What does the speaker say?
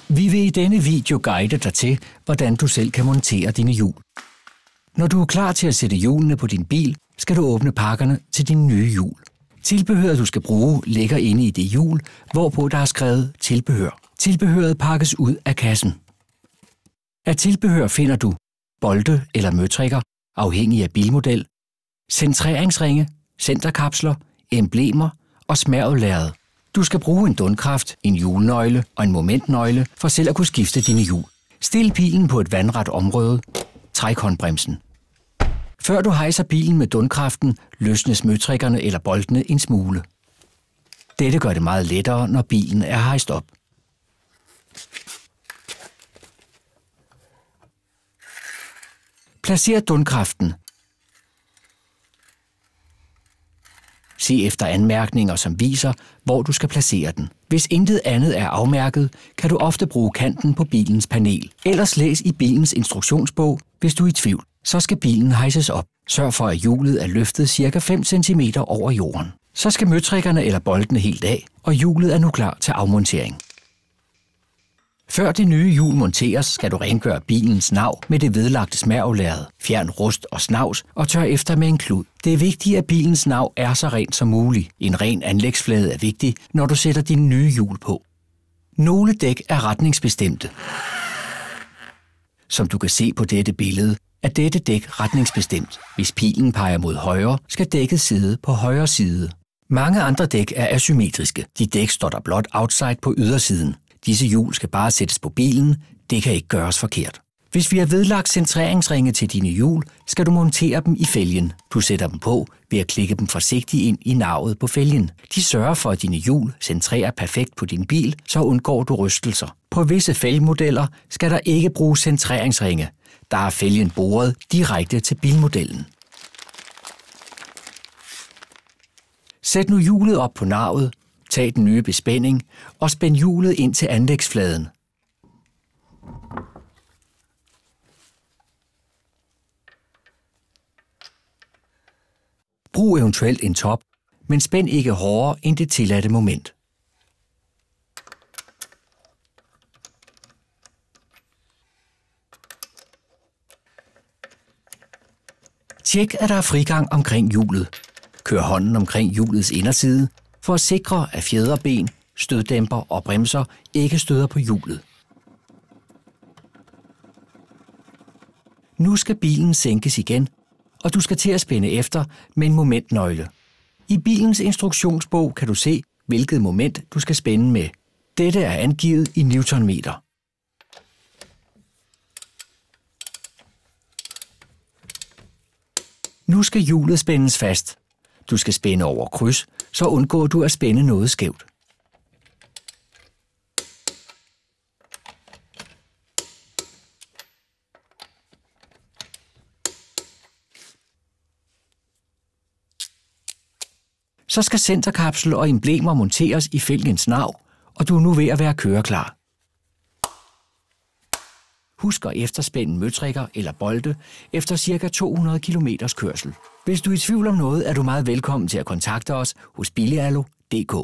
Vi vil i denne video guide dig til, hvordan du selv kan montere dine hjul. Når du er klar til at sætte hjulene på din bil, skal du åbne pakkerne til dine nye hjul. Tilbehøret du skal bruge ligger inde i det hjul, hvorpå der er skrevet tilbehør. Tilbehøret pakkes ud af kassen. Af tilbehør finder du bolte eller møtrikker, afhængig af bilmodel, centreringsringe, centerkapsler, emblemer og smærvelærred. Du skal bruge en dundkraft, en hjulnøgle og en momentnøgle for selv at kunne skifte dine hjul. Stil bilen på et vandret område. Træk håndbremsen. Før du hejser bilen med dundkraften, løsnes møtrikkerne eller boltene en smule. Dette gør det meget lettere, når bilen er hejst op. Placer dundkraften. Se efter anmærkninger, som viser, hvor du skal placere den. Hvis intet andet er afmærket, kan du ofte bruge kanten på bilens panel. Ellers læs i bilens instruktionsbog, hvis du er i tvivl. Så skal bilen hejses op. Sørg for, at hjulet er løftet ca. 5 cm over jorden. Så skal møtrikkerne eller boltene helt af, og hjulet er nu klar til afmontering. Før det nye hjul monteres, skal du rengøre bilens nav med det vedlagte smærvelærred. Fjern rust og snavs og tør efter med en klud. Det er vigtigt, at bilens nav er så rent som muligt. En ren anlægsflade er vigtig, når du sætter dine nye hjul på. Nogle dæk er retningsbestemte. Som du kan se på dette billede, er dette dæk retningsbestemt. Hvis pilen peger mod højre, skal dækket sidde på højre side. Mange andre dæk er asymmetriske. De dæk står der blot outside på ydersiden. Disse hjul skal bare sættes på bilen. Det kan ikke gøres forkert. Hvis vi har vedlagt centreringsringe til dine hjul, skal du montere dem i fælgen. Du sætter dem på ved at klikke dem forsigtigt ind i navet på fælgen. De sørger for, at dine hjul centrerer perfekt på din bil, så undgår du rystelser. På visse fælgmodeller skal der ikke bruges centreringsringe. Der er fælgen boret direkte til bilmodellen. Sæt nu hjulet op på navet. Tag den nye bespænding og spænd hjulet ind til anlægsfladen. Brug eventuelt en top, men spænd ikke hårdere end det tilladte moment. Tjek, at der er frigang omkring hjulet. Kør hånden omkring hjulets inderside for at sikre, at fjederben, støddæmper og bremser ikke støder på hjulet. Nu skal bilen sænkes igen, og du skal til at spænde efter med en momentnøgle. I bilens instruktionsbog kan du se, hvilket moment du skal spænde med. Dette er angivet i newtonmeter. Nu skal hjulet spændes fast. Du skal spænde over kryds, så undgår du at spænde noget skævt. Så skal centerkapsel og emblemer monteres i fælgens nav, og du er nu ved at være køreklar. Husk at efterspænde møtrikker eller bolte efter ca. 200 km kørsel. Hvis du er i tvivl om noget, er du meget velkommen til at kontakte os hos bilialo.dk.